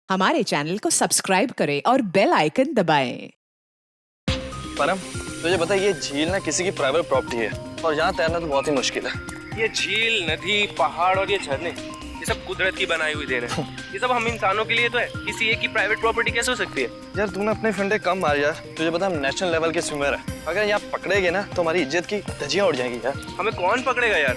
हमारे चैनल को सब्सक्राइब करें और बेल आइकन दबाएं। परम, तुझे पता है ये झील ना किसी की प्राइवेट प्रॉपर्टी है और यहाँ तैरना तो बहुत ही मुश्किल है। ये झील, नदी, पहाड़ और ये झरने, ये सब कुदरत की बनाई हुई देन है। ये सब हम इंसानों के लिए तो है, किसी एक की प्राइवेट प्रॉपर्टी कैसे हो सकती है? यार तूने अपने फंडे कम मार यार, तुझे पता हम नेशनल लेवल के स्विमर है। अगर यहाँ पकड़ेगे ना तो हमारी इज्जत की धज्जियां उड़ जाएंगी यार। हमें कौन पकड़ेगा यार?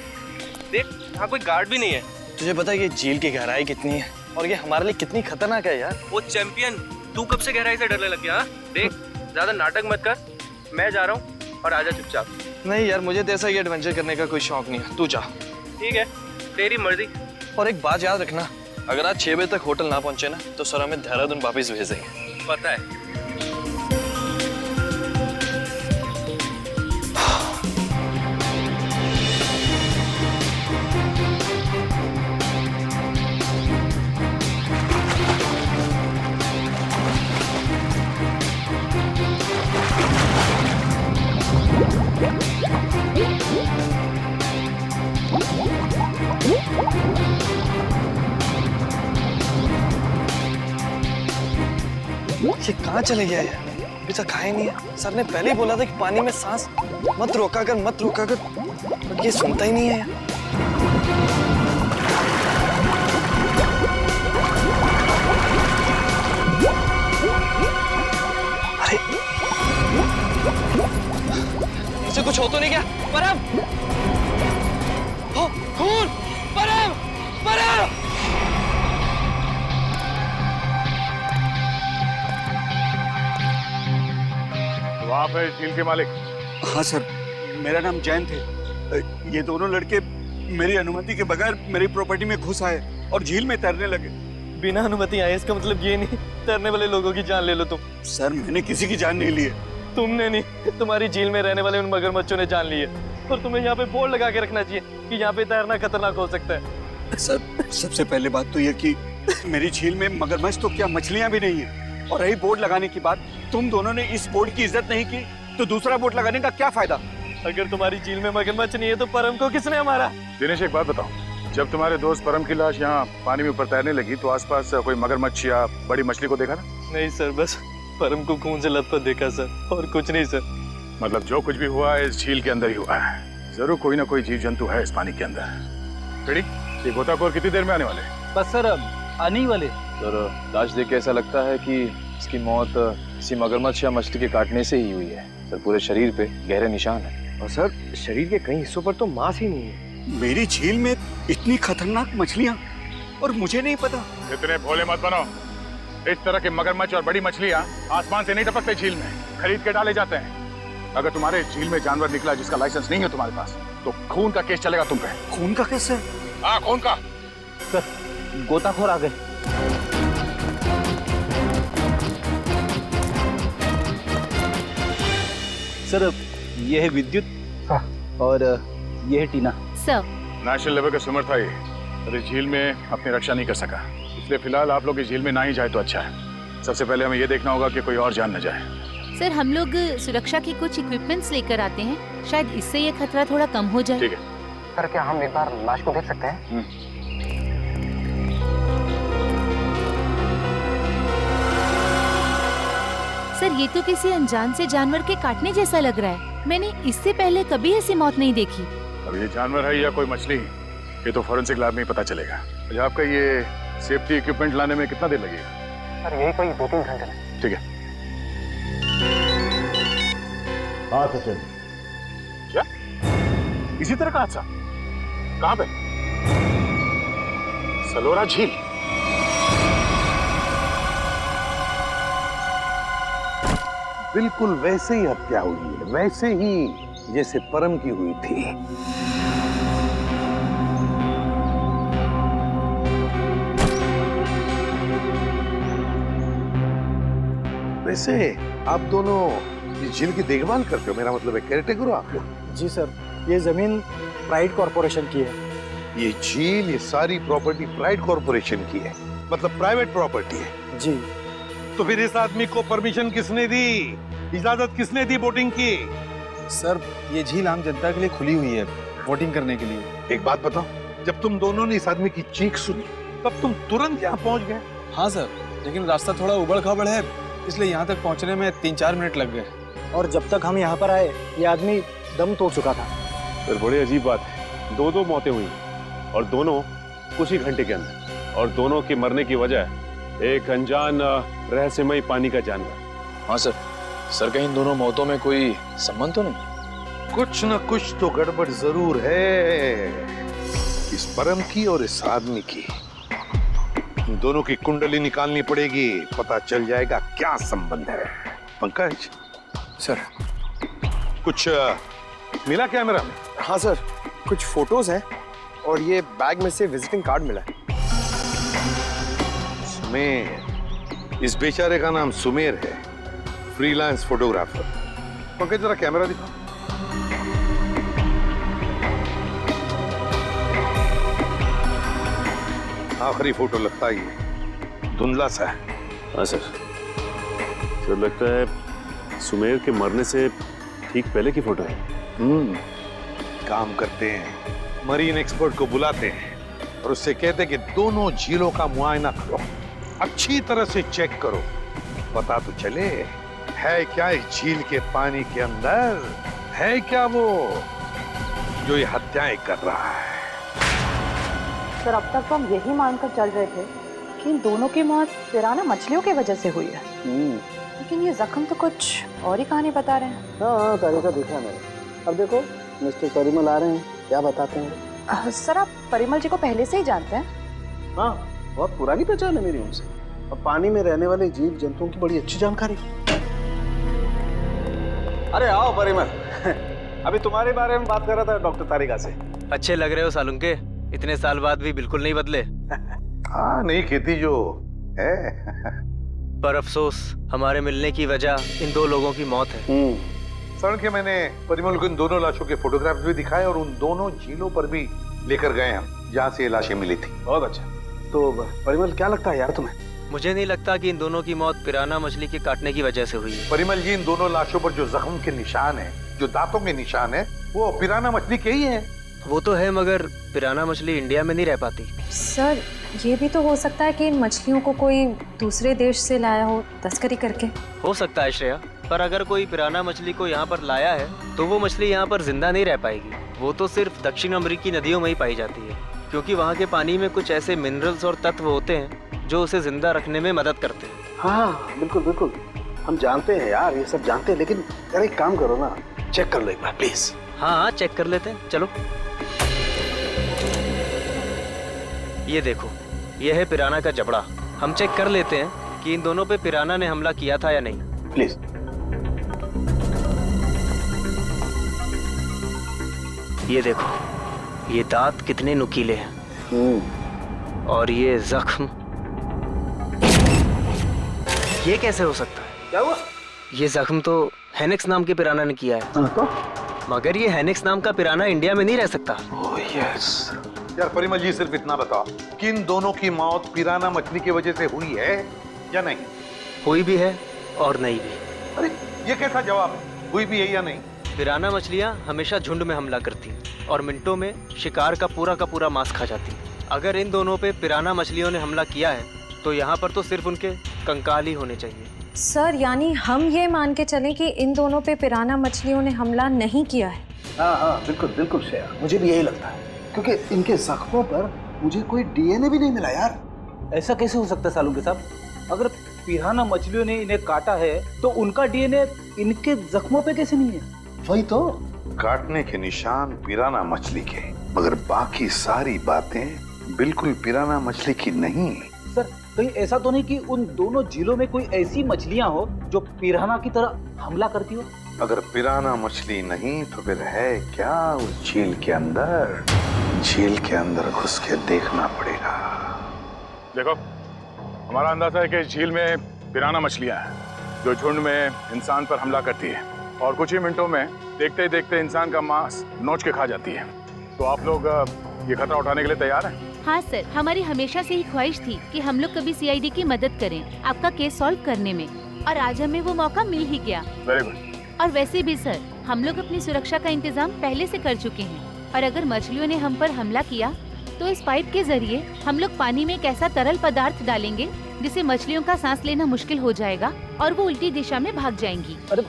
देख, यहाँ कोई गार्ड भी नहीं है। तुझे पता है ये झील की गहराई कितनी है और ये हमारे लिए कितनी खतरनाक है यार। वो चैंपियन, तू कब से गहराई से डरने लग गया? देख, ज्यादा नाटक मत कर, मैं जा रहा हूँ और आजा चुपचाप। नहीं यार, मुझे तो ऐसा ये एडवेंचर करने का कोई शौक नहीं है, तू जा। ठीक है, तेरी मर्जी। और एक बात याद रखना, अगर आज 6 बजे तक होटल ना पहुंचे ना तो सर हमें देहरादून वापिस भेज देंगे। पता है। ये कहाँ चले गया यार? अभी तक खाए नहीं है। सर ने पहले ही बोला था कि पानी में सांस मत रोका कर, बट ये सुनता ही नहीं है यार। अरे इसे कुछ हो तो नहीं क्या? परम, खून! परम, परम! आप है झील के मालिक? हाँ सर, मेरा नाम जैन थे। ये दोनों लड़के मेरी अनुमति के बगैर मेरी प्रॉपर्टी में घुस आए और झील में तैरने लगे। बिना अनुमति आए इसका मतलब ये नहीं तैरने वाले लोगों की जान ले लो तुम। सर, मैंने किसी की जान नहीं ली है। तुमने नहीं, तुम्हारी झील में रहने वाले उन मगरमच्छों ने जान ली है। और तुम्हें यहाँ पे बोर्ड लगा के रखना चाहिए कि यहाँ पे तैरना खतरनाक हो सकता है। सर, सबसे पहले बात तो ये कि मेरी झील में मगरमच्छ तो क्या मछलियां भी नहीं है। और रही बोर्ड लगाने की बात, तुम दोनों ने इस बोर्ड की इज्जत नहीं की तो दूसरा बोर्ड लगाने का क्या फायदा? अगर तुम्हारी झील में मगरमच्छ नहीं है तो परम को किसने मारा? दिनेश, एक बात बताओ, जब तुम्हारे दोस्त परम की लाश यहाँ पानी में ऊपर तैरने लगी तो आसपास कोई मगरमच्छ या बड़ी मछली को देखा ना? नहीं सर, बस परम को खून से लथपथ देखा सर, और कुछ नहीं सर। मतलब जो कुछ भी हुआ है इस झील के अंदर ही हुआ है। जरूर कोई ना कोई जीव जंतु है इस पानी के अंदर। फिर ये गोताखोर कितनी देर में आने वाले? बस सर, आने ही वाले। सर, लाश देख के ऐसा लगता है कि इसकी मौत किसी मगरमच्छ या मछली के काटने से ही हुई है। सर, पूरे शरीर पे गहरे निशान है। और सर, शरीर के कई हिस्सों पर तो मांस ही नहीं है। मेरी झील में इतनी खतरनाक मछलियां और मुझे नहीं पता। इतने भोले मत बनो। इस तरह के मगरमच्छ और बड़ी मछलियाँ आसमान से नहीं टपकते झील में, खरीद के डाले जाते हैं। अगर तुम्हारे झील में जानवर निकला जिसका लाइसेंस नहीं है तुम्हारे पास तो खून का केस चलेगा तुम पे। खून का केस है? हाँ, खून का। सर, गोताखोर आ गए। सर, ये है विद्युत और ये है टीना। सर, नेशनल लेवल का स्विमर था ये, और इस झील में अपनी रक्षा नहीं कर सका, इसलिए फिलहाल आप लोग इस झील में ना ही जाए तो अच्छा है। सबसे पहले हमें ये देखना होगा कि कोई और जान न जाए। सर, हम लोग सुरक्षा के कुछ इक्विपमेंट्स लेकर आते हैं, शायद इससे ये खतरा थोड़ा कम हो जाए। ठीक है। सर, क्या हम एक बार लाश को देख सकते हैं? सर, ये तो किसी अनजान से जानवर के काटने जैसा लग रहा है। मैंने इससे पहले कभी ऐसी मौत नहीं देखी। अब ये जानवर है या कोई मछली, ये तो फॉरेंसिक लैब में ही पता चलेगा। अच्छा, आपका ये सेफ्टी इक्विपमेंट लाने में कितना देर लगेगा? सर, यही कोई 2-3 घंटे में। ठीक है। हाँ सचिन, क्या इसी तरह का हादसा? कहाँ पे? सलोरा झील? बिल्कुल वैसे ही हत्या हुई है, वैसे ही जैसे परम की हुई थी। वैसे आप दोनों इस झील की देखभाल करते हो? मेरा मतलब है केयरटेकर हो आप लोग? जी सर, ये जमीन प्राइड कॉर्पोरेशन की है। ये झील, ये सारी प्रॉपर्टी प्राइड कॉर्पोरेशन की है, मतलब प्राइवेट प्रॉपर्टी है। जी। तो फिर इस आदमी को परमिशन किसने दी, इजाजत किसने दी बोटिंग की? सर, ये झील आम जनता के लिए खुली हुई है, बोटिंग करने के लिए। एक बात बताओ, जब तुम दोनों ने इस आदमी की चीख सुनी तब तुम तुरंत यहाँ पहुंच गए? हाँ सर, लेकिन रास्ता थोड़ा उबड़ खाबड़ है, इसलिए यहाँ तक पहुँचने में 3-4 मिनट लग गए। और जब तक हम यहाँ पर आए ये आदमी दम तोड़ चुका था। पर बड़ी अजीब बात है, दो मौतें हुई और दोनों कुछ ही घंटे के अंदर, और दोनों के मरने की वजह एक अनजान रहस्यमयी पानी का जानवर। हाँ सर। सर कहीं इन दोनों मौतों में कोई संबंध तो नहीं? कुछ न कुछ तो गड़बड़ जरूर है, इस परम की और इस आदमी की। इन दोनों की कुंडली निकालनी पड़ेगी, पता चल जाएगा क्या संबंध है। पंकज सर कुछ मिला कैमरा में? हाँ सर, कुछ फोटोज हैं और ये बैग में से विजिटिंग कार्ड मिला है। सुमेर, इस बेचारे का नाम सुमेर है, फ्रीलांस फोटोग्राफर। पंकज जरा कैमरा दिखा। आखिरी फोटो लगता ही है, धुंधला सा है। हाँ सर, सर लगता है सुमेर के मरने से ठीक पहले की फोटो है। काम करते हैं, मरीन एक्सपर्ट को बुलाते हैं और उससे कहते हैं कि दोनों झीलों का मुआयना करो, अच्छी तरह से चेक करो, पता तो चले है क्या इस झील के पानी के अंदर, है क्या वो जो ये हत्याएं कर रहा है। सर अब तक तो हम यही मानकर चल रहे थे कि इन दोनों की मौत पिराना मछलियों की वजह से हुई है, लेकिन ये जख्म तो कुछ और ही कहानी बता रहे हैं। हाँ तरीका देखा मैंने। अब देखो मिस्टर परिमल आ रहे हैं, क्या बताते हैं? सर आप परिमल जी को पहले से ही जानते हैं? हाँ, बहुत पुरानी पहचान है मेरी उनसे, और पानी में रहने वाले जीव जंतुओं की बड़ी अच्छी जानकारी। अरे आओ परिमल, अभी तुम्हारे बारे में बात कर रहा था डॉक्टर तारिका से। अच्छे लग रहे हो सालुंके, इतने साल बाद भी बिल्कुल नहीं बदले। हाँ नहीं खेती जो है। पर अफसोस हमारे मिलने की वजह इन दो लोगों की मौत है। सड़क के मैंने परिमल को इन दोनों लाशों के फोटोग्राफ्स भी दिखाए और उन दोनों झीलों पर भी लेकर गए हम जहाँ से ये लाशें मिली थी। बहुत अच्छा। तो परिमल क्या लगता है यार तुम्हें? मुझे नहीं लगता कि इन दोनों की मौत पिराना मछली के काटने की वजह से हुई है। परिमल जी, इन दोनों लाशों पर जो जख्म के निशान है, जो दांतों के निशान है, वो पिराना मछली के ही है। वो तो है, मगर पिराना मछली इंडिया में नहीं रह पाती। सर ये भी तो हो सकता है कि इन मछलियों को कोई दूसरे देश से लाया हो तस्करी करके। हो सकता है श्रेया, पर अगर कोई पिराना मछली को यहाँ पर लाया है तो वो मछली यहाँ पर जिंदा नहीं रह पाएगी। वो तो सिर्फ दक्षिण अमेरिकी नदियों में ही पाई जाती है, क्योंकि वहाँ के पानी में कुछ ऐसे मिनरल्स और तत्व होते हैं जो उसे जिंदा रखने में मदद करते हैं। हाँ बिल्कुल बिल्कुल, हम जानते हैं यार, ये सब जानते हैं, लेकिन यार एक काम करो ना, चेक कर लो एक बार प्लीज। हाँ चेक कर लेते हैं, चलो। ये देखो, ये है पिराना का जबड़ा। हम चेक कर लेते हैं कि इन दोनों पे पिराना ने हमला किया था या नहीं। प्लीज। ये देखो, ये दांत कितने नुकीले हैं, और ये जख्म, ये कैसे हो सकता है? क्या हुआ? ये जख्म तो हेनेक्स नाम के पिराना ने किया है। तो? मगर ये हेनेक्स नाम का पिराना इंडिया में नहीं रह सकता। Oh yes. यार परिमल जी, सिर्फ इतना बताओ कि इन दोनों की मौत पिराना मछली की वजह से हुई है या नहीं? हुई भी है और नहीं भी। अरे ये कैसा जवाब है, हुई भी है या नहीं? पिराना मछलियाँ हमेशा झुंड में हमला करती हैं और मिनटों में शिकार का पूरा मांस खा जाती हैं। अगर इन दोनों पे पिराना मछलियों ने हमला किया है तो यहाँ पर तो सिर्फ उनके कंकाल ही होने चाहिए। सर यानी हम ये मान के चलें कि इन दोनों पे पिराना मछलियों ने हमला नहीं किया है? हाँ बिल्कुल बिल्कुल श्रेया, मुझे भी यही लगता है, क्योंकि इनके जख्मों पर मुझे कोई डीएनए भी नहीं मिला यार। ऐसा कैसे हो सकता है सालुंके साहब? अगर पिराना मछलियों ने इन्हें काटा है तो उनका डीएनए इनके जख्मों पे कैसे नहीं है? वही तो, काटने के निशान पिराना मछली के, मगर बाकी सारी बातें बिल्कुल पिराना मछली की नहीं। सर कहीं ऐसा तो नहीं कि उन दोनों झीलों में कोई ऐसी मछलियां हो जो पिराना की तरह हमला करती हो? अगर पिराना मछली नहीं तो फिर है क्या उस झील के अंदर? झील के अंदर घुस के देखना पड़ेगा। देखो, हमारा अंदाजा है कि इस झील में पिराना मछलियां हैं जो झुंड में इंसान पर हमला करती है और कुछ ही मिनटों में देखते ही देखते इंसान का मांस नोच के खा जाती है। तो आप लोग ये खतरा उठाने के लिए तैयार हैं? हाँ सर, हमारी हमेशा से ही ख्वाहिश थी कि हम लोग कभी सीआईडी की मदद करें आपका केस सॉल्व करने में, और आज हमें वो मौका मिल ही गया। Very good. और वैसे भी सर, हम लोग अपनी सुरक्षा का इंतजाम पहले से कर चुके हैं, और अगर मछलियों ने हम पर हमला किया तो इस पाइप के जरिए हम लोग पानी में एक ऐसा तरल पदार्थ डालेंगे जिससे मछलियों का सांस लेना मुश्किल हो जाएगा और वो उल्टी दिशा में भाग जाएंगी। अरे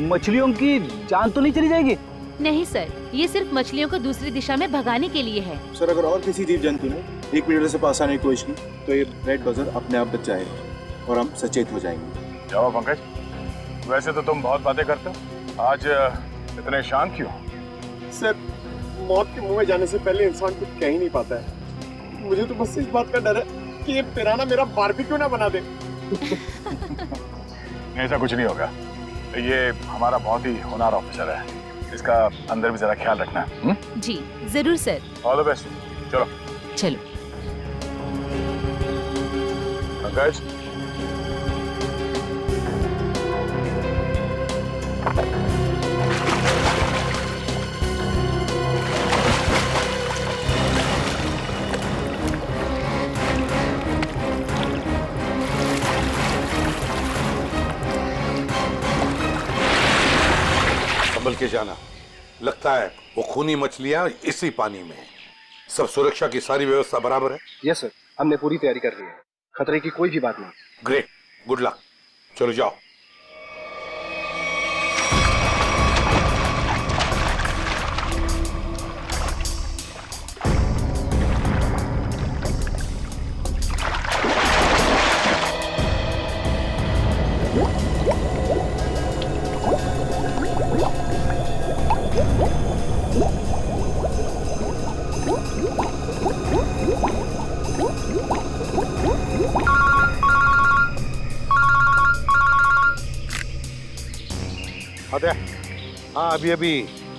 मछलियों की जान तो नहीं चली जाएगी? नहीं सर, ये सिर्फ मछलियों को दूसरी दिशा में भगाने के लिए है। सर अगर और किसी जीव जंतु ने 1 मीटर से पास आने की कोशिश की तो ये रेड बजर अपने आप बच जाएगा और हम सचेत हो जाएंगे। जाओ पंकज, वैसे तो तुम बहुत बातें करते हो, आज इतने शांत क्यों? सर मौत के मुंह में जाने से पहले इंसान कुछ कह ही नहीं पाता है। मुझे तो बस इस बात का डर है कि ये पिराना मेरा बारबेक्यू ना बना दे। ऐसा कुछ नहीं होगा, ये हमारा बहुत ही होनहार ऑफिसर है, इसका अंदर भी जरा ख्याल रखना। जी जरूर सर। All the best. चलो चलो। पंकज, संभल के जाना, लगता है वो खूनी मछलियां इसी पानी में हैं। सब सुरक्षा की सारी व्यवस्था बराबर है? यस सर, हमने पूरी तैयारी कर ली है, खतरे की कोई भी बात नहीं। Great, good luck. चलो जाओ। हाँ, अभी अभी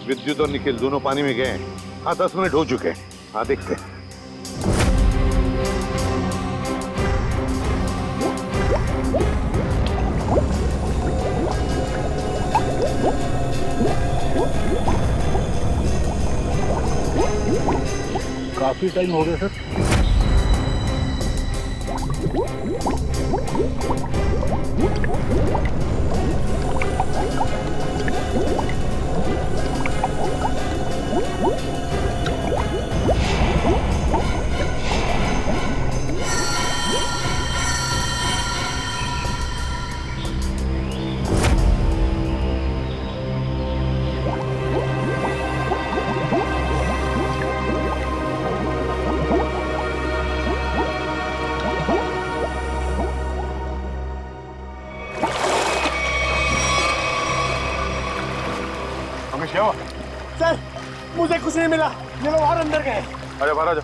विद्युत और निखिल दोनों पानी में गए हैं। हाँ, 10 मिनट हो चुके हैं। हाँ, देखते हैं। काफी टाइम हो गया सर। सर मुझे कुछ नहीं मिला, ये लोग और अंदर गए। आजा बाहर आजा।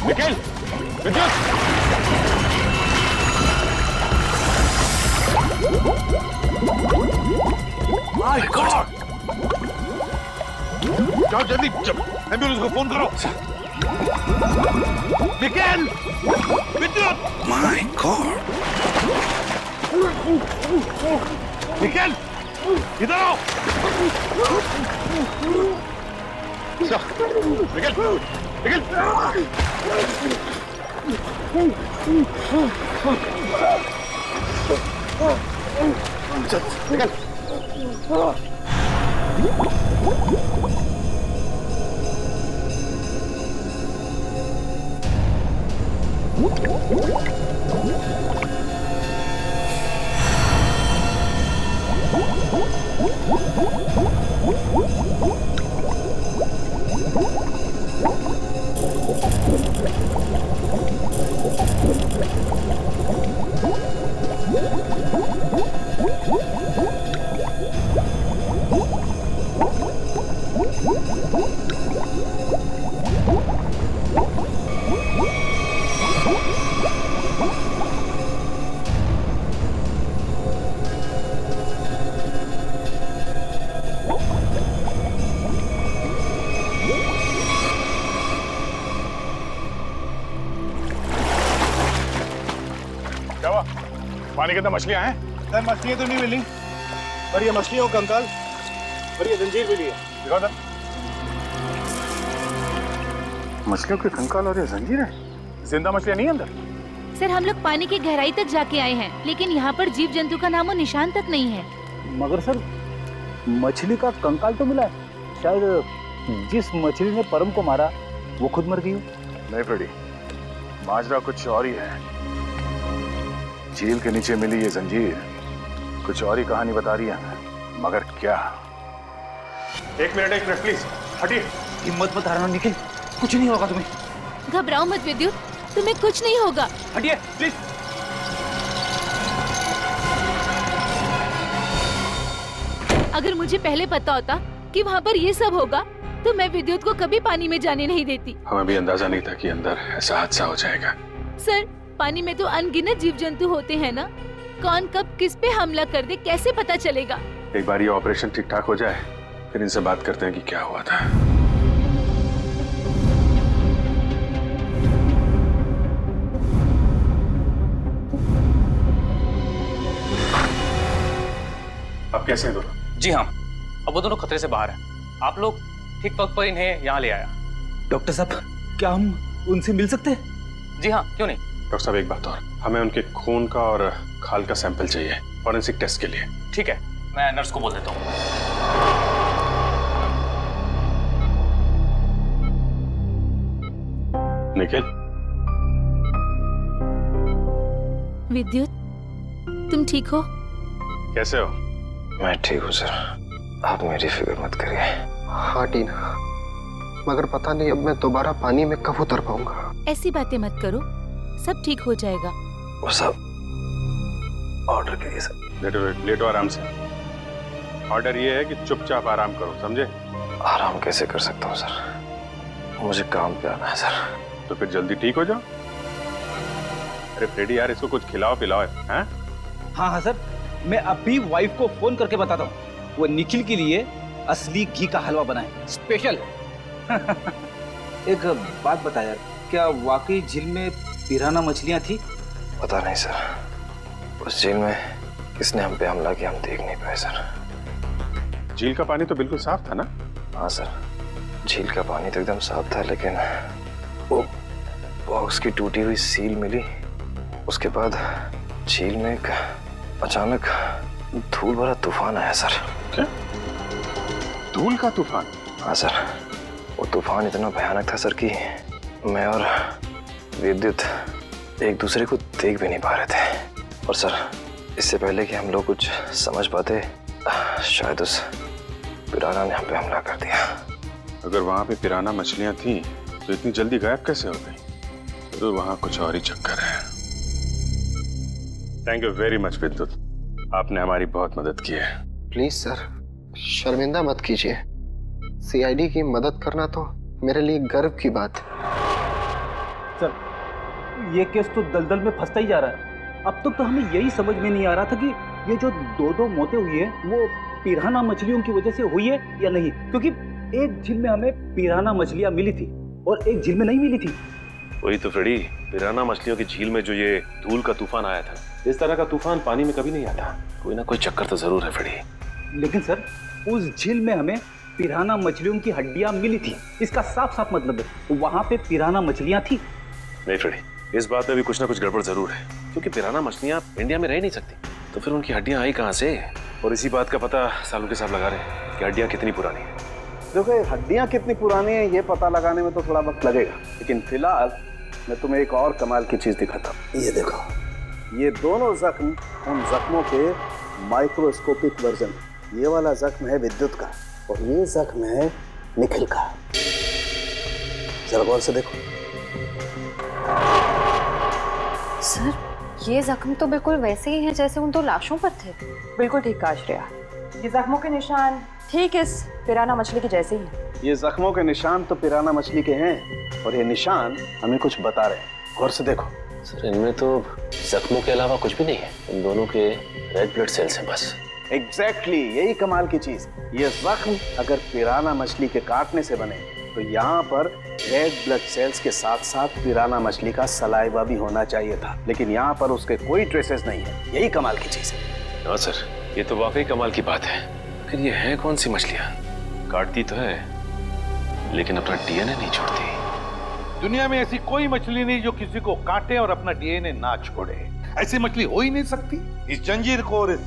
निखिल, विद्युत! My God! जाओ जल्दी, एम्बुलेंस को फोन करो। निखिल! विद्युत! My God! निखिल! इधर आओ! निखिल! निखिल! पानी के अंदर मछलियां हैं? सर मछलियाँ तो नहीं मिली, पर ये मछलियों का कंकाल और ये जंजीर मिली है। दिखाओ सर। मछलियों के कंकाल और ये जंजीर है, जिंदा मछलियां नहीं है अंदर? सर हम लोग पानी की गहराई तक जाके आए हैं, लेकिन यहाँ पर जीव जंतु का नामो निशान तक नहीं है। मगर सर मछली का कंकाल तो मिला है, शायद जिस मछली ने परम को मारा वो खुद मर गई हो। नहीं फ्रेडी, माजरा कुछ और ही है। झील के नीचे मिली ये जंजीर कुछ और ही कहानी बता रही है, मगर क्या? एक मिनट प्लीज हटिए। हिम्मत मत हारना निखिल, कुछ नहीं होगा तुम्हें। घबराओ मत विद्युत, तुम्हें कुछ नहीं होगा। हटिए प्लीज। अगर मुझे पहले पता होता कि वहाँ पर ये सब होगा तो मैं विद्युत को कभी पानी में जाने नहीं देती। हमें भी अंदाजा नहीं था कि अंदर ऐसा हादसा हो जाएगा। सर पानी में तो अनगिनत जीव जंतु होते हैं ना, कौन कब किस पे हमला कर दे कैसे पता चलेगा? एक बार ये ऑपरेशन ठीक ठाक हो जाए फिर इनसे बात करते हैं कि क्या हुआ था। अब कैसे हैं दोनों? जी हाँ, अब वो दोनों खतरे से बाहर हैं। आप लोग ठीक वक्त पर इन्हें यहाँ ले आया। डॉक्टर साहब क्या हम उनसे मिल सकते हैं? जी हाँ, क्यों नहीं। डॉक्टर साहब एक बात और, हमें उनके खून का और खाल का सैंपल चाहिए फॉरेंसिक टेस्ट के लिए। ठीक है, मैं नर्स को बोल देता हूँ। निखिल। विद्युत तुम ठीक हो? कैसे हो? मैं ठीक हूँ सर, आप मेरी फिक्र मत करिए। हाँ टीना, मगर पता नहीं अब मैं दोबारा पानी में कब उतर पाऊंगा। ऐसी बातें मत करो, सब ठीक हो जाएगा। वो सब ऑर्डर करिए सर। लेटो आराम से। ऑर्डर ये है कि चुपचाप आराम करो, समझे? आराम कैसे कर सकता हूँ सर, मुझे काम पे आना है सर। तो फिर जल्दी ठीक हो जाओ। अरे फ्रेडी यार, इसको कुछ खिलाओ पिलाओ। हैं? हाँ सर, मैं अभी वाइफ को फोन करके बताता हूँ, वो निखिल के लिए असली घी का हलवा बनाए स्पेशल। एक बात बता यार, क्या वाकई झील में पिराना मछलियाँ थी? पता नहीं सर, उस झील में किसने हम पे हमला किया हम देख नहीं पाए सर। झील का पानी तो बिल्कुल साफ था ना? हाँ सर, झील का पानी तो एकदम साफ था, लेकिन वो बॉक्स की टूटी हुई सील मिली। उसके बाद झील में एक अचानक धूल भरा तूफान आया सर। क्या? धूल का तूफान? हाँ सर, वो तूफान इतना भयानक था सर कि मैं और विद्युत एक दूसरे को देख भी नहीं पा रहे थे। और सर, इससे पहले कि हम लोग कुछ समझ पाते, शायद उस पिराना ने हम पे हमला कर दिया। अगर वहां पे पिराना मछलियां थी तो इतनी जल्दी गायब कैसे हो गई? तो वहां कुछ और ही चक्कर है। थैंक यू वेरी मच विद्युत, आपने हमारी बहुत मदद की है। प्लीज सर, शर्मिंदा मत कीजिए। सीआईडी की मदद करना तो मेरे लिए गर्व की बात है। सर ये केस तो दलदल में फंसता ही जा रहा है। अब तक तो हमें यही समझ में नहीं आ रहा था कि ये जो दो मौतें हुई है वो पिराना मछलियों की वजह से हुई है या नहीं, क्योंकि एक झील में हमें पिराना मछलियां मिली थी और एक झील में नहीं मिली थी। वही तो फ्रेडी, पिराना मछलियों की झील में जो ये धूल का तूफान आया था, इस तरह का तूफान पानी में कभी नहीं आता। कोई ना कोई चक्कर तो जरूर है फ्रेडी। लेकिन सर उस झील में हमें पिराना मछलियों की हड्डियां मिली थी, इसका साफ साफ मतलब है वहां पे पिराना मछलियां थी। नहीं फ्रेडी, इस बात में भी कुछ ना कुछ गड़बड़ जरूर है, क्योंकि पिराना मछलियां इंडिया में रह नहीं सकती, तो फिर उनकी हड्डियां आई कहां से? और इसी बात का पता सालों के साथ लगा रहे हैं कि हड्डियां कितनी पुरानी है। देखो, हड्डियां कितनी पुरानी है ये पता लगाने में तो थोड़ा वक्त लगेगा, लेकिन फिलहाल मैं तुम्हें एक और कमाल की चीज दिखाता हूँ। ये देखो, ये दोनों जख्म उन जख्मों के माइक्रोस्कोपिक वर्जन। ये वाला जख्म है विद्युत का और ये जख्म है निखिल का। जरा गौर से देखो। सर ये जख्म तो बिल्कुल वैसे ही हैं जैसे उन दो लाशों पर थे। बिल्कुल ठीक कहा श्रेया, ये जख्मों के निशान ठीक इस पिराना मछली के जैसे ही हैं। ये जख्मों के निशान तो पिराना मछली के हैं और ये निशान हमें कुछ बता रहे हैं। गौर से देखो। सर इनमें तो जख्मों के अलावा कुछ भी नहीं है, इन दोनों के रेड ब्लड सेल्स हैं बस। एग्जैक्टली, यही कमाल की चीज। ये जख्म अगर पिराना मछली के काटने से बने तो यहाँ पर रेड ब्लड सेल्स के साथ साथ पिराना मछली का सलाइवा भी होना चाहिए था, लेकिन यहाँ पर उसके कोई ट्रेसेस नहीं है। यही कमाल की चीज है। हाँ सर, ये तो वाकई कमाल की बात है। फिर ये है कौन सी मछलियाँ? काटती तो है लेकिन अपना डीएनए नहीं छोड़ती। दुनिया में ऐसी कोई मछली नहीं जो किसी को काटे और अपना डीएनए ना छोड़े। ऐसी मछली हो ही नहीं सकती। इस जंजीर को और इस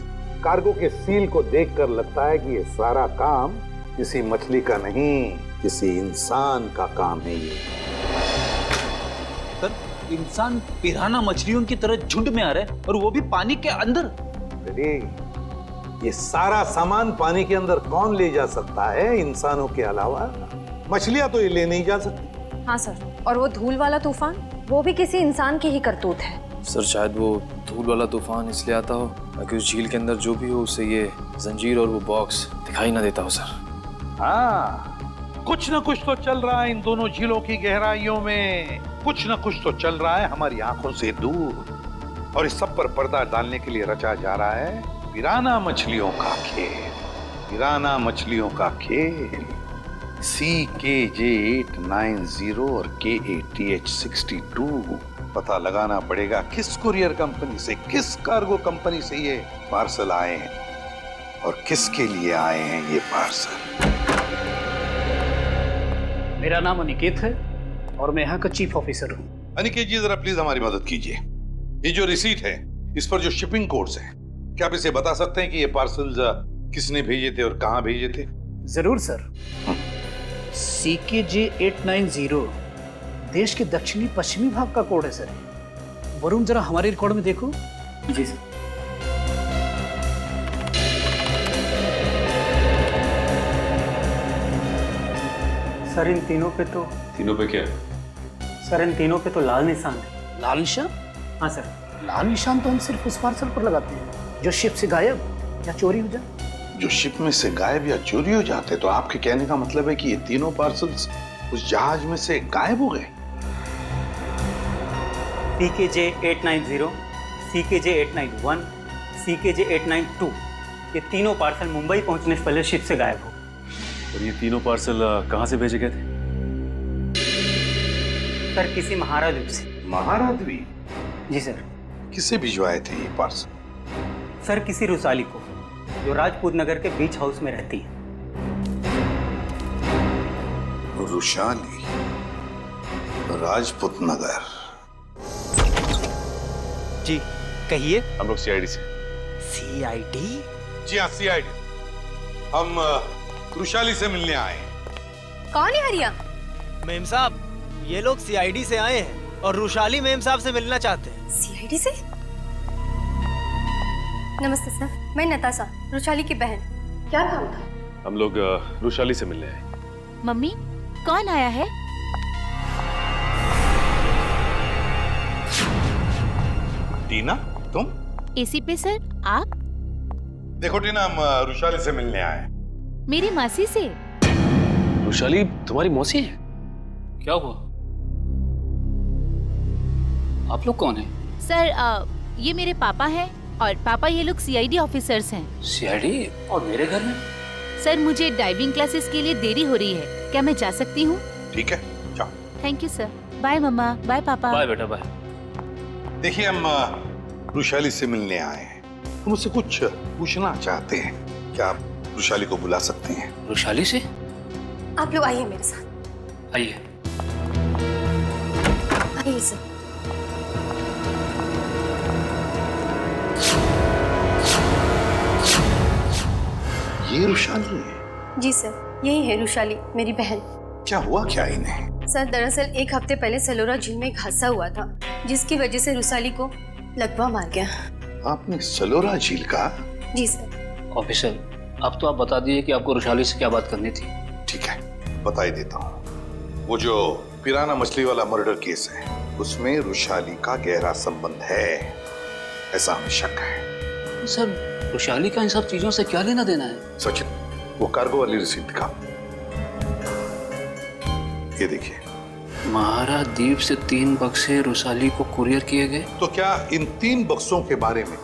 कार्गो के सील को देखकर लगता है कि ये सारा काम किसी मछली का नहीं, किसी इंसान का काम है। ये सर, इंसान पिराना मछलियों की तरह झुंड में आ रहा है और वो भी पानी के अंदर। अरे ये सारा सामान पानी के अंदर कौन ले जा सकता है इंसानों के अलावा? मछलियां तो ये ले नहीं जा सकती। हाँ सर, और वो धूल वाला तूफान, वो भी किसी इंसान की ही करतूत है। सर शायद वो धूल वाला तूफान इसलिए आता हो ताकि उस झील के अंदर जो भी हो उसे ये जंजीर और वो बॉक्स दिखाई ना देता हो सर। हाँ, कुछ ना कुछ तो चल रहा है इन दोनों झीलों की गहराइयों में। कुछ ना कुछ तो चल रहा है हमारी आंखों से दूर, और इस सब पर पर्दा डालने के लिए रचा जा रहा है पिराना मछलियों का खेल। पिराना मछलियों का खेल। CKJ890 और KATH62। पता लगाना पड़ेगा किस कुरियर कंपनी से, किस कार्गो कंपनी से ये पार्सल आए हैं और किसके लिए आए हैं ये पार्सल। मेरा नाम अनिकेत है और मैं यहाँ का चीफ ऑफिसर हूँ। अनिकेत जी, जरा प्लीज हमारी मदद कीजिए। ये जो रिसीट है, इस पर जो शिपिंग कोड्स हैं, क्या आप इसे बता सकते हैं कि ये पार्सल किसने भेजे थे और कहाँ भेजे थे? जरूर सर। CKJ890 देश के दक्षिणी पश्चिमी भाग का कोड है सर। वरुण, जरा हमारे रिकॉर्ड में देखो। जी सर। सर इन तीनों पे तो क्या? सर इन तीनों पे तो लाल निशान है। लाल निशान? हाँ सर, लाल निशान तो हम सिर्फ उस पार्सल पर लगाते हैं जो शिप से गायब या चोरी हो जाए। जो शिप में से गायब या चोरी हो जाते, तो आपके कहने का मतलब है कि ये तीनों पार्सल्स उस जहाज में से गायब हो गए? CKJ890, CKJ891, CKJ892 ये तीनों पार्सल मुंबई पहुंचने से पहले शिप से गायब हो। और ये तीनों पार्सल कहाँ से भेजे गए थे? सर किसी महारा द्वीप से। महारा द्वीप? जी सर। किसे भिजवाए थे ये पार्सल? सर किसी रुसाली को, जो राजपूत नगर के बीच हाउस में रहती है। रुशाली, राजपूत नगर। जी कहिए। हम लोग CID से। CID? जी हाँ, CID। हम रुशाली से मिलने आए। कौन है हरिया? मेम साहब, ये लोग CID से आए हैं और रुशाली मेम साहब से मिलना चाहते हैं। CID से? नमस्ते सर, मैं नताशा, रुशाली की बहन। क्या काम था? हम लोग रुशाली से मिलने आए। मम्मी, कौन आया है? टीना, तुम? AC पे सर, आप? देखो टीना, हम रुशाली से मिलने आए। मेरी मासी से। रुशाली तुम्हारी मौसी है? क्या हुआ? आप लोग कौन हैं? सर ये मेरे पापा हैं और पापा ये लोग CID ऑफिसर्स हैं। CID? और मेरे घर में? सर मुझे डाइविंग क्लासेस के लिए देरी हो रही है, क्या मैं जा सकती हूँ? ठीक है, जाओ। Thank you sir. बाय मम्मा, बाय पापा। बाय बेटा, बाय। देखिए, हम रुशाली से मिलने आए हैं। हम उससे कुछ पूछना चाहते हैं। क्या आप रुशाली को बुला सकते हैं? रुशाली से? आप लोग आइए मेरे साथ। आइए। आइए सर। ये रुशाली है? जी सर, यही है रुशाली, मेरी बहन। क्या हुआ क्या इन्हें? सर दरअसल 1 हफ्ते पहले सलोरा झील में एक हादसा हुआ था, जिसकी वजह से रुशाली को लकवा मार गया। आपने सलोरा झील का? जी सर। ऑफिसर, अब तो आप बता दिए कि आपको रुशाली से क्या बात करनी थी। ठीक है, बता ही देता हूँ। वो जो पिराना मछली वाला मर्डर केस है, उसमें रुशाली का गहरा संबंध है, ऐसा हमें शक है। सर रुशाली का इन सब चीजों से क्या लेना देना है? सचिन, वो कार्गो वाली रिसीट दिखा। ये देखिए। महारा द्वीप से 3 बक्से रुशाली को कुरियर किए गए। तो क्या इन 3 बक्सों के बारे में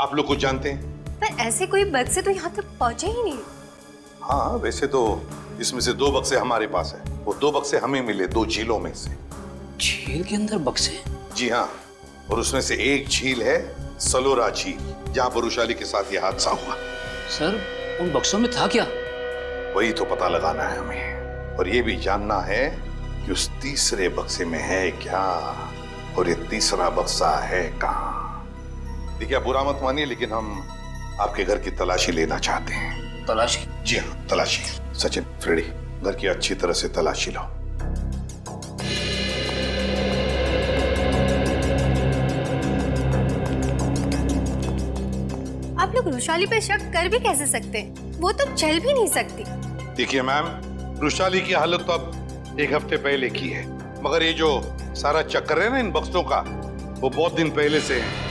आप लोग कुछ जानते हैं? पर ऐसे कोई बक्से तो यहाँ तक पहुँचे ही नहीं। हाँ, वैसे तो इसमें से 2 बक्से हमारे पास है। वो 2 बक्से हमें मिले 2 झीलों में से। झील के अंदर बक्से? जी हाँ, और उसमें से एक झील है सलोरा झील, जहां पर वृषाली के साथ यह हादसा हुआ। सर उन बक्सों में था क्या? वही तो पता लगाना है हमें, और ये भी जानना है कि उस तीसरे बक्से में है क्या, और ये तीसरा बक्सा है कहाँ। देखिए, आप बुरा मत मानिए, लेकिन हम आपके घर की तलाशी लेना चाहते हैं। तलाशी? जी हाँ, तलाशी। सचिन, फ्रेडी, घर की अच्छी तरह से तलाशी लो। आप लोग वृषाली पे शक कर भी कैसे सकते हैं? वो तो चल भी नहीं सकती। देखिए मैम, वृषाली की हालत तो अब 1 हफ्ते पहले की है, मगर ये जो सारा चक्कर है ना इन बक्सों का, वो बहुत दिन पहले से है।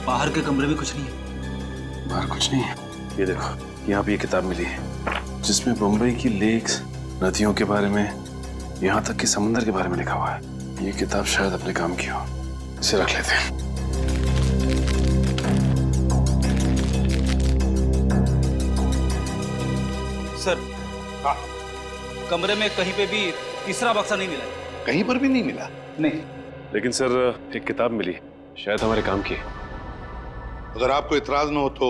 बाहर के कमरे में कुछ नहीं है। बाहर कुछ नहीं है। ये देखो, यहाँ पे ये किताब मिली है जिसमें मुंबई की लेक्स, नदियों के बारे में, यहाँ तक कि समुद्र के बारे में लिखा हुआ है। ये किताब शायद अपने काम की हो, इसे रख लेते हैं। सर, हाँ, कमरे में कहीं पे भी तीसरा बक्सा नहीं मिला। कहीं पर भी नहीं मिला? नहीं। लेकिन सर एक किताब मिली, शायद हमारे काम की है। अगर आपको इतराज न हो तो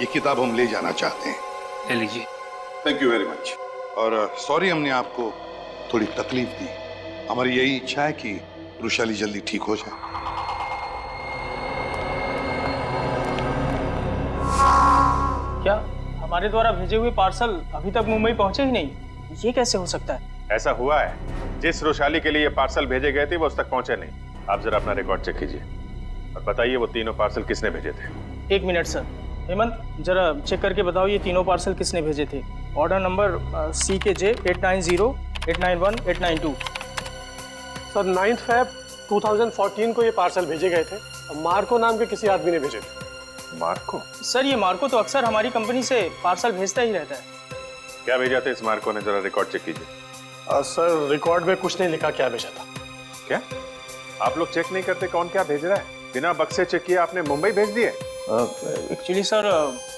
ये किताब हम ले जाना चाहते हैं। ले लीजिए। Thank you very much. और सॉरी हमने आपको थोड़ी तकलीफ दी। हमारी यही इच्छा है कि वृषाली जल्दी ठीक हो जाए। क्या हमारे द्वारा भेजे हुए पार्सल अभी तक मुंबई पहुंचे ही नहीं? ये कैसे हो सकता है? ऐसा हुआ है, जिस वृषाली के लिए ये पार्सल भेजे गए थे वो उस तक पहुंचे नहीं। आप जरा अपना रिकॉर्ड चेक कीजिए और बताइए वो तीनों पार्सल किसने भेजे थे। 1 मिनट सर। हेमंत, जरा चेक करके बताओ ये तीनों पार्सल किसने भेजे थे। Order number CKJ 890 891 892। Sir 9 Feb 2014 को ये पार्सल भेजे गए थे और मार्को नाम के किसी आदमी ने भेजे थे। मार्को? सर ये मार्को तो अक्सर हमारी कंपनी से पार्सल भेजता ही रहता है। क्या भेजा था इस मार्को ने, जरा रिकॉर्ड चेक कीजिए। सर रिकॉर्ड में कुछ नहीं लिखा क्या भेजा था। क्या आप लोग चेक नहीं करते कौन क्या भेज रहा है? बिना बक्से चेक किए आपने मुंबई भेज दिए? एक्चुअली सर,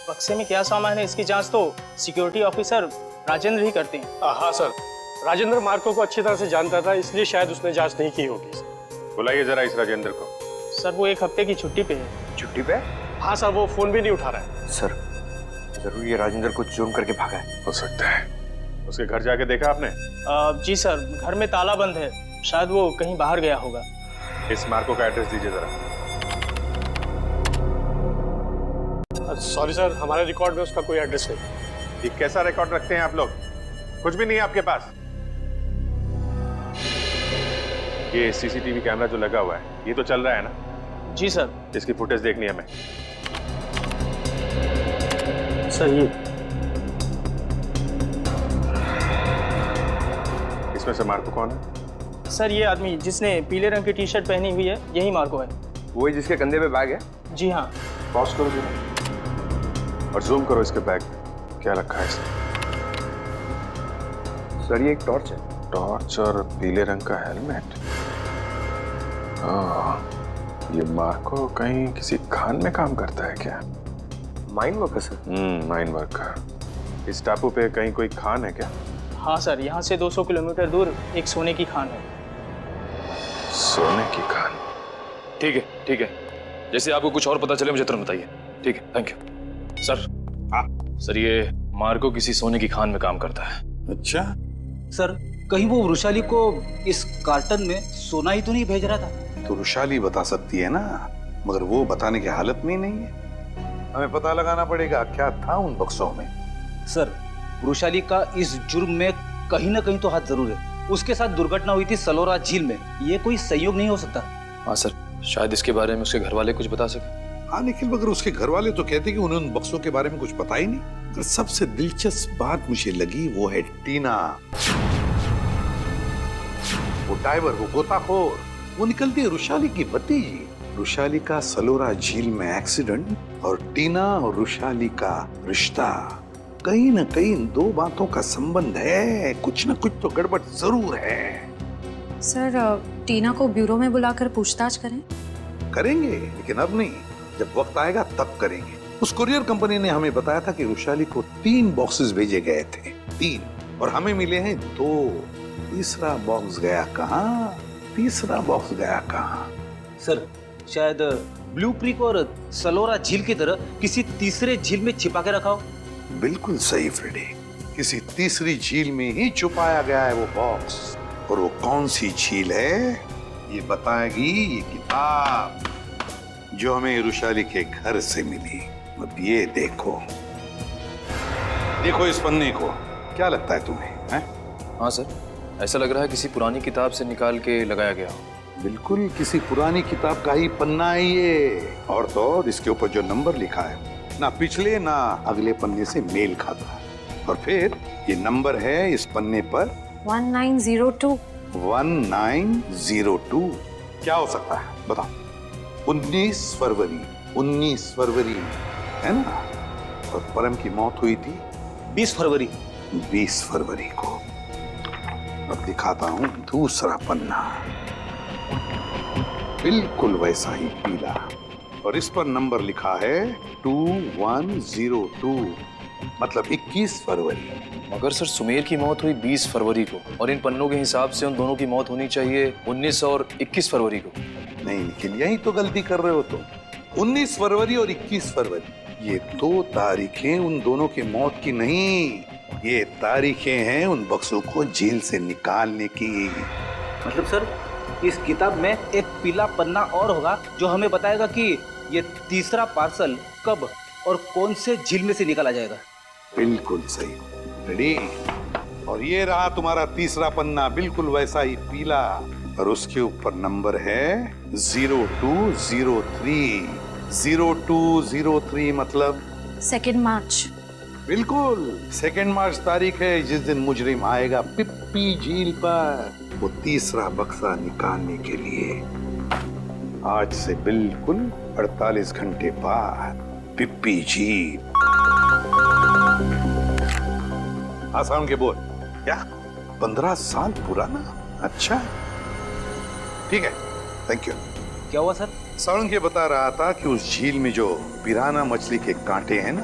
बक्से में क्या सामान है इसकी जांच तो सिक्योरिटी ऑफिसर राजेंद्र ही करते हैं। हाँ सर, राजेंद्र मार्को को अच्छी तरह से जानता था, इसलिए शायद उसने जांच नहीं की होगी। बुलाइए जरा इस राजेंद्र को। सर वो 1 हफ्ते की छुट्टी पे है। छुट्टी पे? हाँ सर, वो फोन भी नहीं उठा रहा है। सर जरूर ये राजेंद्र को चोन करके भागा है। हो सकता है। उसके घर जाके देखा आपने? जी सर, घर में ताला बंद है, शायद वो कहीं बाहर गया होगा। इस मार्को का एड्रेस दीजिए जरा। सॉरी सर, हमारे रिकॉर्ड में उसका कोई एड्रेस नहीं। ये कैसा रिकॉर्ड रखते हैं आप लोग? कुछ भी नहीं है आपके पास? ये सीसीटीवी कैमरा जो लगा हुआ है ये तो चल रहा है ना? जी सर। इसकी फुटेज देखनी है हमें। सर ये इसमें से मार्को कौन है? सर ये आदमी जिसने पीले रंग की टी-शर्ट पहनी हुई है, यही मार्को है। वही जिसके कंधे पे बैग है? जी हाँ। पॉज करो जरा और जूम करो इसके बैग में, क्या रखा है इसने? सर ये एक टॉर्च है। टॉर्च और पीले रंग का हेलमेट। ये मार्को कहीं किसी खान में काम करता है क्या? Mine worker sir? Mine worker. इस टापू पे कहीं कोई खान है क्या? हाँ सर, यहाँ से 200 किलोमीटर दूर एक सोने की खान है। सोने की खान? ठीक है, ठीक है। जैसे आपको कुछ और पता चले मुझे तुरंत बताइए। ठीक है, थैंक यू। सर, सर ये मार्को किसी सोने की खान में काम करता है। अच्छा सर, कहीं वो वृषाली को इस कार्टन में सोना ही तो नहीं भेज रहा था? तो वृषाली बता सकती है ना, मगर वो बताने की हालत में ही नहीं है। हमें पता लगाना पड़ेगा क्या था उन बक्सों में। सर, वृषाली का इस जुर्म में कहीं ना कहीं तो हाथ जरूर है। उसके साथ दुर्घटना हुई थी सलोरा झील में, ये कोई संयोग नहीं हो सकता। हाँ सर, शायद इसके बारे में उसके घर वाले कुछ बता सके। हाँ, लेकिन मगर उसके घर वाले तो कहते कि उन्हें उन बक्सों के बारे में कुछ पता ही नहीं। पर सबसे दिलचस्प बात मुझे लगी वो है टीना। वो डाइवर, वो गोताखोर, वो निकलती है रुशाली की भतीजी। रुशाली का सलोरा झील में एक्सीडेंट और टीना और रुशाली का रिश्ता, कहीं न कहीं इन दो बातों का संबंध है। कुछ न कुछ तो गड़बड़ जरूर है। सर टीना को ब्यूरो में बुलाकर पूछताछ करें? करेंगे, लेकिन अब नहीं, जब वक्त आएगा तब करेंगे। उस कुरियर कंपनी ने हमें बताया था कि रुशाली को 3 बॉक्सेस भेजे गए थे, 3, और हमें मिले हैं 2। तीसरा बॉक्स गया कहाँ? तीसरा बॉक्स गया कहाँ? सर शायद ब्लू क्रीक और सलोरा झील की तरह किसी तीसरे झील में छिपा के रखा हो। बिल्कुल सही फ्रेडी, किसी तीसरी झील में ही छुपाया गया है वो बॉक्स। और वो कौन सी झील है ये बताएगी ये किताब जो हमें रुशाली के घर से मिली। अब ये देखो, देखो इस पन्ने को, क्या लगता है तुम्हें? हैं? हाँ सर, ऐसा लग रहा है किसी पुरानी किताब से निकाल के लगाया गया हो। बिल्कुल किसी पुरानी किताब का ही पन्ना है ये। और तो और इसके ऊपर जो नंबर लिखा है ना पिछले ना अगले पन्ने से मेल खाता है। और फिर ये नंबर है इस पन्ने पर 1902। 1902 क्या हो सकता है बताओ? 19 फरवरी, 19 फरवरी है ना? और परम की मौत हुई थी 20 फरवरी। 20 फरवरी को। अब दिखाता हूं दूसरा पन्ना, बिल्कुल वैसा ही पीला, और इस पर नंबर लिखा है 2102, मतलब 21 फरवरी। मगर सर सुमेर की मौत हुई 20 फरवरी को, और इन पन्नों के हिसाब से उन दोनों की मौत होनी चाहिए 19 और 21 फरवरी को। नहीं, लेकिन यही तो गलती कर रहे हो तुम। 19 फरवरी और 21 फरवरी, ये 2 तारीखें उन दोनों की मौत की नहीं, ये तारीखें हैं उन बक्सों को जेल से निकालने की। मतलब सर इस किताब में एक पीला पन्ना और होगा जो हमें बताएगा कि ये तीसरा पार्सल कब और कौन से झील में से निकाला जाएगा। बिल्कुल सही, रेडी। और ये रहा तुम्हारा तीसरा पन्ना, बिल्कुल वैसा ही पीला, और उसके ऊपर नंबर है 0203। 0203 मतलब 2 मार्च। बिल्कुल 2 मार्च तारीख है जिस दिन मुजरिम आएगा पिप्पी झील पर वो तीसरा बक्सा निकालने के लिए। आज से बिल्कुल 48 घंटे बाद पिप्पी झील। आसान के बोल क्या? 15 साल पुराना? अच्छा ठीक है, थैंक यू। क्या हुआ सर? साउंड ये बता रहा था कि उस झील में जो पिराना मछली के कांटे हैं ना,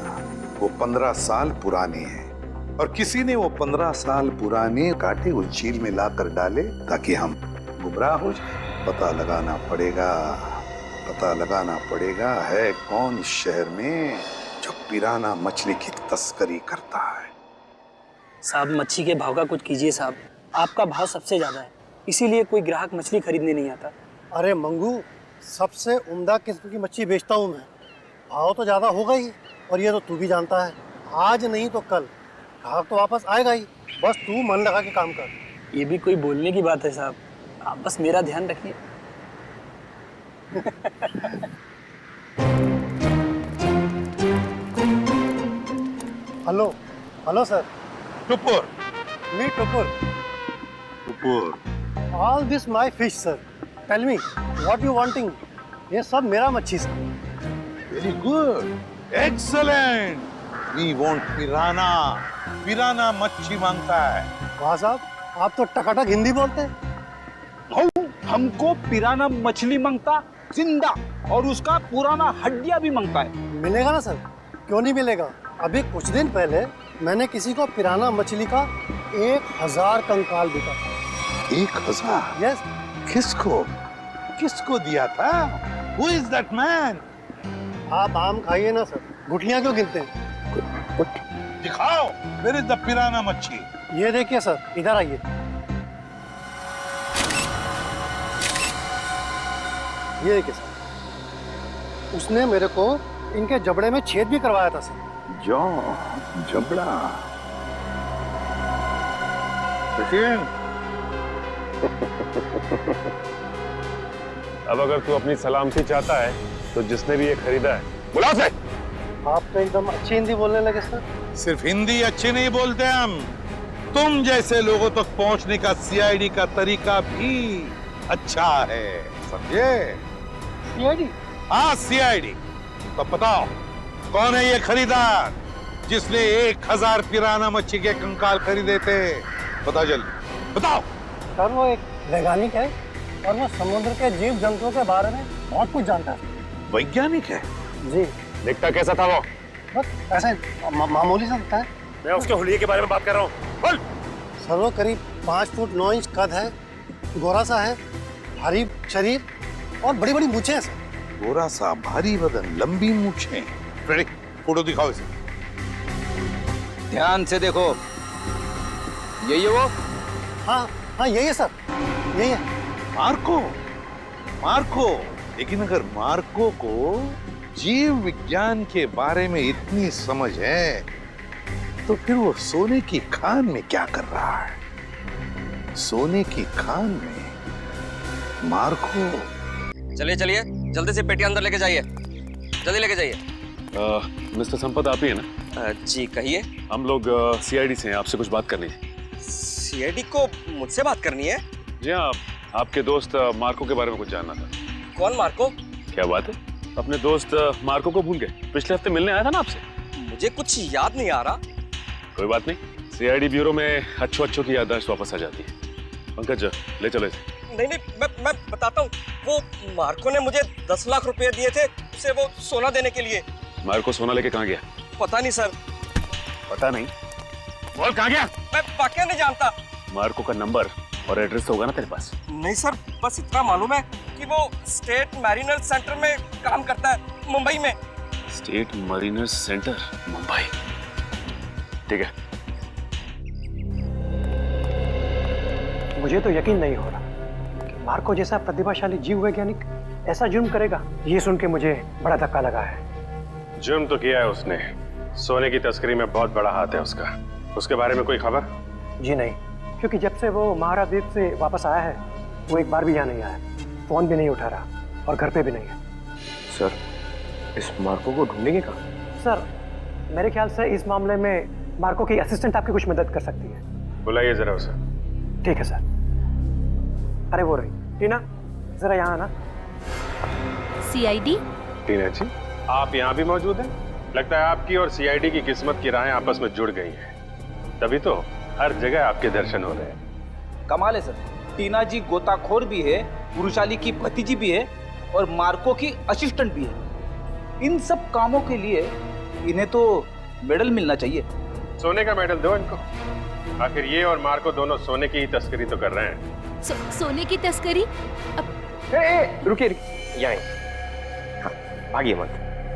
वो 15 साल पुराने हैं, और किसी ने वो 15 साल पुराने कांटे उस झील में लाकर डाले ताकि हम गुमराह हो जाए। पता लगाना पड़ेगा, पता लगाना पड़ेगा है कौन इस शहर में जो पिराना मछली की तस्करी करता है। साहब मच्छी के भाव का कुछ कीजिए साहब, आपका भाव सबसे ज्यादा है, इसीलिए कोई ग्राहक मछली खरीदने नहीं आता। अरे मंगू, सबसे उम्दा किस्म की मच्छली बेचता हूँ मैं, भाव तो ज़्यादा होगा ही, और ये तो तू भी जानता है, आज नहीं तो कल ग्राहक तो वापस आएगा ही, बस तू मन लगा के काम कर। ये भी कोई बोलने की बात है साहब, आप बस मेरा ध्यान रखिए। Hello hello sir. Tupur. Me Tupur. Tupur. All this my fish sir, tell me what you wanting. ये सब मेरा मच्छी sir. Very good, excellent. We want piranha, piranha मच्छी मांगता है। वाह साहब, आप तो टकाटक हिंदी बोलते हैं। हमको पिराना मछली मांगता जिंदा, और उसका पुराना हड्डियां भी मांगता है। मिलेगा ना सर, क्यों नहीं मिलेगा। अभी कुछ दिन पहले मैंने किसी को पिराना मछली का 1000 कंकाल दिया था। 1000? यस। किसको किसको दिया था? Who is that man? आप आम खाइए ना सर, गुठलियां क्यों गिनते हैं? दिखाओ, where is the पिराना मच्छी? ये देखिए सर, इधर आइए। ये देखिए सर, उसने मेरे को इनके जबड़े में छेद भी करवाया था सर। जबड़ा। अब अगर तू अपनी सलामती चाहता है तो जिसने भी ये खरीदा है बुला से। आप तो एकदम अच्छी हिंदी बोलने लगे सर। सिर्फ हिंदी अच्छी नहीं बोलते हम, तुम जैसे लोगों तक पहुंचने का सीआईडी का तरीका भी अच्छा है, समझे? सीआईडी? हाँ, सीआईडी। तो बताओ, कौन है ये खरीदार जिसने 1000 पिराना मच्छी के कंकाल खरीदे थे? बताओ जल्दी, बताओ। सर वो एक वैज्ञानिक है और वो समुद्र के जीव जंतुओं के बारे में बहुत कुछ जानता है। वैज्ञानिक है? जी। दिखता कैसा था वो? बस ऐसे मामूली सा दिखता है। मैं उसके हुलिये के बारे में बात कर रहा हूँ। बोल। सर वो करीब 5 फुट 9 इंच कद है, गोरा सा है, भारी शरीर और बड़ी बड़ी मूछें हैं सर। गोरा सा, भारी बदन, लंबी मूछें। फ्रेडी, फोटो दिखाओ इसे। ध्यान से देखो, यही है वो? हाँ हाँ यही है सर, यही है। Marco, Marco. लेकिन अगर मार्को को जीव विज्ञान के बारे में इतनी समझ है तो फिर वो सोने की खान में क्या कर रहा है? सोने की खान में मार्को। चलिए चलिए, जल्दी से पेटी अंदर लेके जाइए, जल्दी लेके जाइए। मिस्टर संपत आप ही है ना? जी कहिए। हम लोग सीआईडी से हैं, आपसे कुछ बात करनी है। सीआईडी को मुझसे बात करनी है? जी हाँ, आपके दोस्त मार्को के बारे में कुछ जानना था। कौन मार्को? क्या बात है, अपने दोस्त मार्को को भूल गए? पिछले हफ्ते मिलने आया था ना आपसे। मुझे कुछ याद नहीं आ रहा। कोई बात नहीं, सीआईडी ब्यूरो में अच्छों की याददाश्त वापस आ जाती है। पंकज ले चलो इसे। नहीं नहीं, मैं बताता हूँ। वो मार्को ने मुझे 10 लाख रुपए दिए थे उसे वो सोना देने के लिए। मार्को सोना लेके कहाँ गया? पता नहीं सर। पता नहीं? बोल कहाँ गया? मैं वाकई नहीं जानता। मार्को का नंबर और एड्रेस तो होगा ना तेरे पास? नहीं सर, बस इतना मालूम है कि वो स्टेट मैरिनर सेंटर में काम करता है, मुंबई में। State mariner centre, Mumbai. ठीक है। मुझे तो यकीन नहीं हो रहा कि मार्को जैसा प्रतिभाशाली जीव वैज्ञानिक ऐसा जुर्म करेगा। ये सुन के मुझे बड़ा धक्का लगा है। जुर्म तो किया है उसने, सोने की तस्करी में बहुत बड़ा हाथ है उसका। उसके बारे में कोई खबर? जी नहीं, क्योंकि जब से वो महाराद्वीप से वापस आया है वो एक बार भी यहाँ नहीं आया, फोन भी नहीं उठा रहा और घर पे भी नहीं है। सर, इस मार्को को ढूंढेंगे कहाँ? सर, मेरे ख्याल से इस मामले में मार्को की असिस्टेंट आपकी कुछ मदद कर सकती है। बुलाइए जरा उसे। ठीक है सर। अरे वो रही टीना, जरा यहाँ आना। सीआईडी? टीना जी, आप यहाँ भी मौजूद हैं? लगता है आपकी और सीआईडी की किस्मत की राहें आपस में जुड़ गई हैं। तभी तो हर जगह आपके दर्शन हो रहे हैं। कमाल है सर, टीना जी गोताखोर भी है, पुरुषाली की भतीजी भी है और मार्को की असिस्टेंट भी है। इन सब कामों के लिए इन्हें तो मेडल मिलना चाहिए। सोने का मेडल दो इनको। आखिर ये और मार्को दोनों सोने की ही तस्करी तो कर रहे हैं। सोने की तस्करी? रुकिए, यहाँ भागिए मत।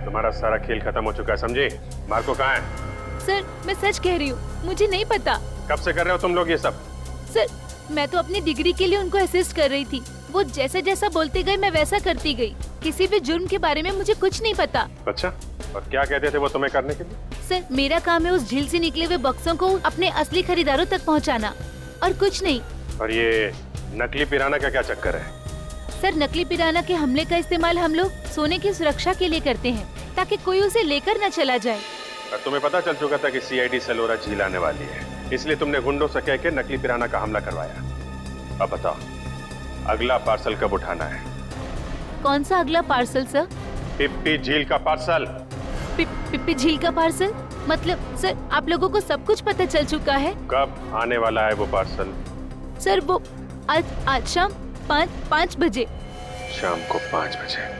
तुम्हारा सारा खेल खत्म हो चुका है, समझे? मार्को कहाँ है? सर, मैं सच कह रही हूँ, मुझे नहीं पता। कब से कर रहे हो तुम लोग ये सब? सर, मैं तो अपनी डिग्री के लिए उनको असिस्ट कर रही थी। वो जैसा जैसा बोलते गए मैं वैसा करती गई। किसी भी जुर्म के बारे में मुझे कुछ नहीं पता। अच्छा, और क्या कहते थे वो तुम्हें करने के लिए? सर, मेरा काम है उस झील से निकले हुए बक्सों को अपने असली खरीदारों तक पहुंचाना, और कुछ नहीं। और ये नकली पिराना का क्या चक्कर है? सर, नकली पिराना के हमले का इस्तेमाल हम लोग सोने की सुरक्षा के लिए करते हैं, ताकि कोई उसे लेकर न चला जाए। और तुम्हें पता चल चुका था कि सीआईडी सेलोरा झील आने वाली है, इसलिए तुमने गुंडों से कह के नकली पिराना का हमला करवाया। अब बताओ, अगला पार्सल कब उठाना है? कौन सा अगला पार्सल सर? पिप्पी झील का पार्सल। पिप्पी झील का पार्सल? मतलब सर, आप लोगों को सब कुछ पता चल चुका है? कब आने वाला है वो पार्सल? सर, वो आज शाम 5 बजे। शाम को 5 बजे।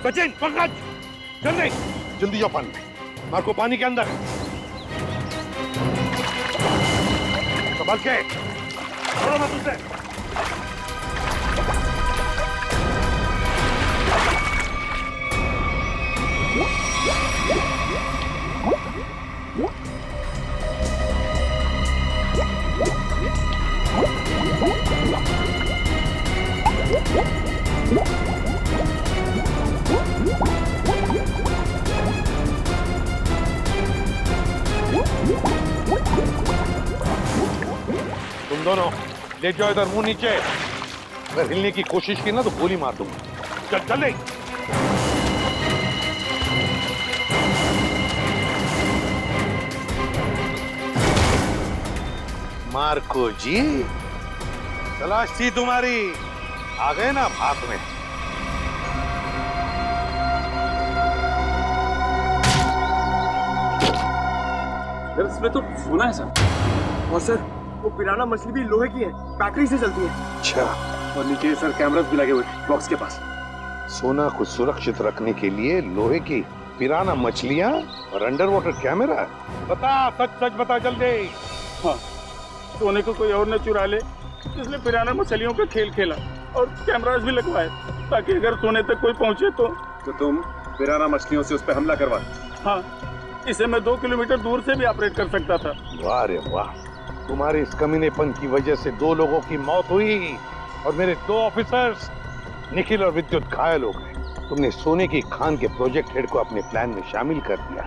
सचिन, पंकज, जल्दी जल्दी जाओ पानी में। मार्को पानी के अंदर है। संभल के छोड़ो मत उसे। तुम दोनों ले जाओ इधर, मुंह नीचे। अगर हिलने की कोशिश की ना तो गोली मार दूंगा। चल चल नहीं। मार्को जी, तलाश थी तुम्हारी, आ गए ना भाग में। इसमें तो सोना है सर। और सर वो पिराना मछली भी लोहे की है, बैटरी से चलती है। अच्छा। और नीचे सर कैमरास भी लगे हुए बॉक्स के पास। सोना को सुरक्षित रखने के लिए लोहे की पिराना मछलियां और अंडर वाटर कैमरा। बता, सच सच बता जल्दी। हाँ, सोने को कोई और न चुरा ले, इसलिए पिराना मछलियों का खेल खेला और कैमरास भी लगवाए ताकि अगर सोने तक कोई पहुंचे तो तुम पिराना मछलियों से उस पर हमला करवा। हाँ, इसे मैं 2 किलोमीटर दूर से भी ऑपरेट कर सकता था। वाह रे वाह, तुम्हारे इस कमीनेपन की वजह से 2 लोगों की मौत हुई और मेरे 2 ऑफिसर्स निखिल और विद्युत घायल हो गए। तुमने सोने की खान के प्रोजेक्ट हेड को अपने प्लान में शामिल कर दिया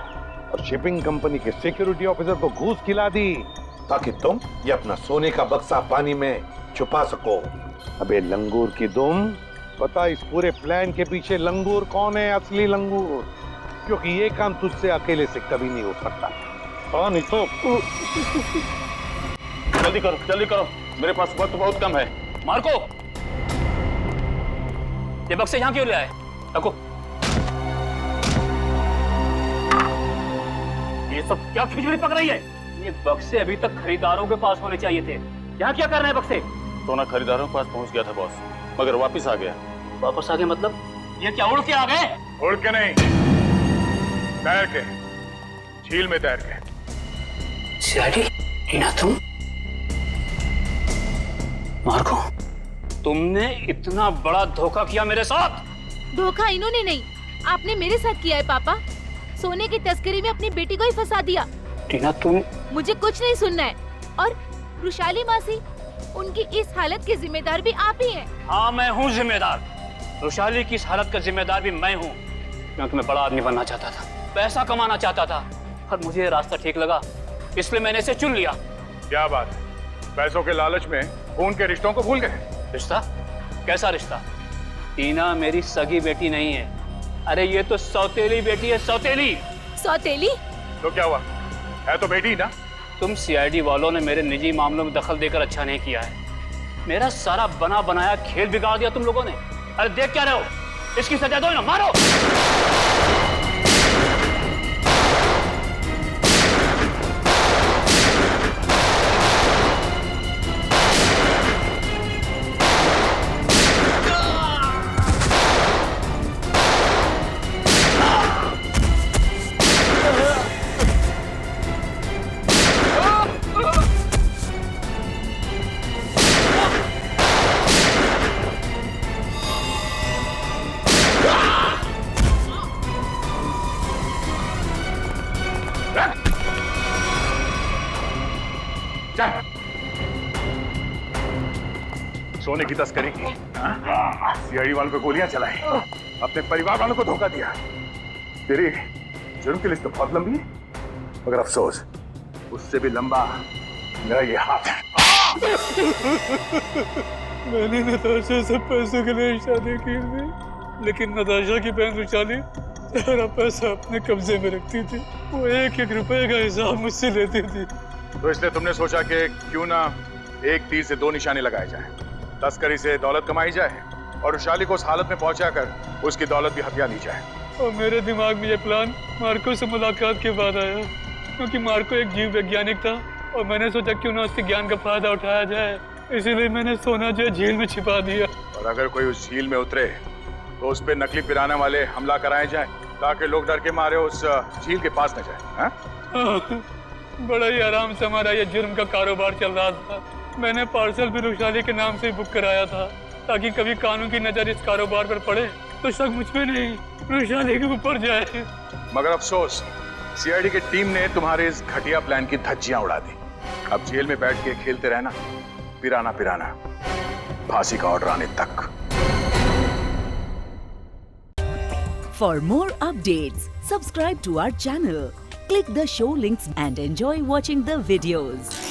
और शिपिंग कंपनी के सिक्योरिटी ऑफिसर को घूस खिला दी ताकि तुम ये अपना सोने का बक्सा पानी में छुपा सको। अबे लंगूर की दुम, पता इस पूरे प्लान के पीछे लंगूर कौन है? असली लंगूर, क्योंकि ये काम तुझसे अकेले से कभी नहीं हो सकता। हाँ नहीं तो जल्दी करो, मेरे पास वक्त बहुत कम है। मार्को, ये बक्से यहाँ क्यों ले आए? रखो। ये सब क्या खिचड़ी पक रही है? ये बक्से अभी तक खरीदारों के पास होने चाहिए थे। यहाँ क्या कर रहे हैं बक्से? सोना खरीदारों के पास पहुँच गया था बॉस, मगर वापिस आ गया। वापस आ गए मतलब? ये क्या उड़ के आ गए? उड़ के नहीं, तैर के, झील में तैर के। सीआईडी, टीना तुम? मार्को, तुमने इतना बड़ा धोखा किया मेरे साथ। धोखा इन्होंने नहीं, आपने मेरे साथ किया है पापा। सोने की तस्करी में अपनी बेटी को ही फंसा दिया। टीना तुम? मुझे कुछ नहीं सुनना है। और रुशाली मासी, उनकी इस हालत के जिम्मेदार भी आप ही हैं। हाँ, मैं हूँ जिम्मेदार। रुशाली की इस हालत का जिम्मेदार भी मैं हूँ, क्योंकि मैं बड़ा आदमी बनना चाहता था, पैसा कमाना चाहता था और मुझे ये रास्ता ठीक लगा, इसलिए मैंने इसे चुन लिया। क्या बात है, पैसों के लालच में खून के रिश्तों को भूल गए? रिश्ता? कैसा रिश्ता? टीना मेरी सगी बेटी नहीं है। अरे ये तो सौतेली बेटी है, सौतेली। सौतेली? तो क्या हुआ, है तो बेटी ना। तुम सीआईडी वालों ने मेरे निजी मामलों में दखल देकर अच्छा नहीं किया है। मेरा सारा बना बनाया खेल बिगाड़ दिया तुम लोगों ने। अरे देख क्या रहे हो, इसकी सजा दो ना, मारो। सोने की तस्करी की, सीआईडी वालों को गोलियां चलाई, अपने परिवार वालों को धोखा दिया। तेरी जुर्म की लिस्ट तो बहुत लंबी है, मगर अफसोस उससे भी लंबा मेरा ये हाथ है। मैंने नताशा से पैसों के लिए शादी की थी, लेकिन नताशा की बहन रुशाली सारा पैसा अपने कब्जे में रखती थी। वो 1-1 रुपए का हिसाब मुझसे लेती थी। तो इसलिए तुमने सोचा कि क्यों ना एक तीर से 2 निशाने लगाए जाए, तस्करी से दौलत कमाई जाए और रुशाली को उस हालत में पहुंचाकर उसकी दौलत भी हथिया ली जाए। और मेरे दिमाग में ये प्लान मार्को से मुलाकात के बाद आया, क्योंकि मार्को एक जीव वैज्ञानिक था और मैंने सोचा क्यों ना उसके ज्ञान का फायदा उठाया जाए, इसीलिए मैंने सोना जो झील में छिपा दिया। और अगर कोई उस झील में उतरे तो उस पर नकली पिराना वाले हमला कराए जाए ताकि लोग डर के मारे उस झील के पास न जाए। बड़ा ही आराम से हमारा ये जुर्म का कारोबार चल रहा था। मैंने पार्सल भी रुशाली के नाम से बुक कराया था ताकि कभी कानून की नजर इस कारोबार पर पड़े तो शक मुझ पे नहीं रुशाली के ऊपर जाए। मगर अफसोस सीआईडी की टीम ने तुम्हारे इस घटिया प्लान की धज्जियां उड़ा दी। अब जेल में बैठ के खेलते रहना, पिराना पिराना, फांसी का ऑर्डर आने तक। For more updates, subscribe to our channel, click the show links and enjoy watching the videos.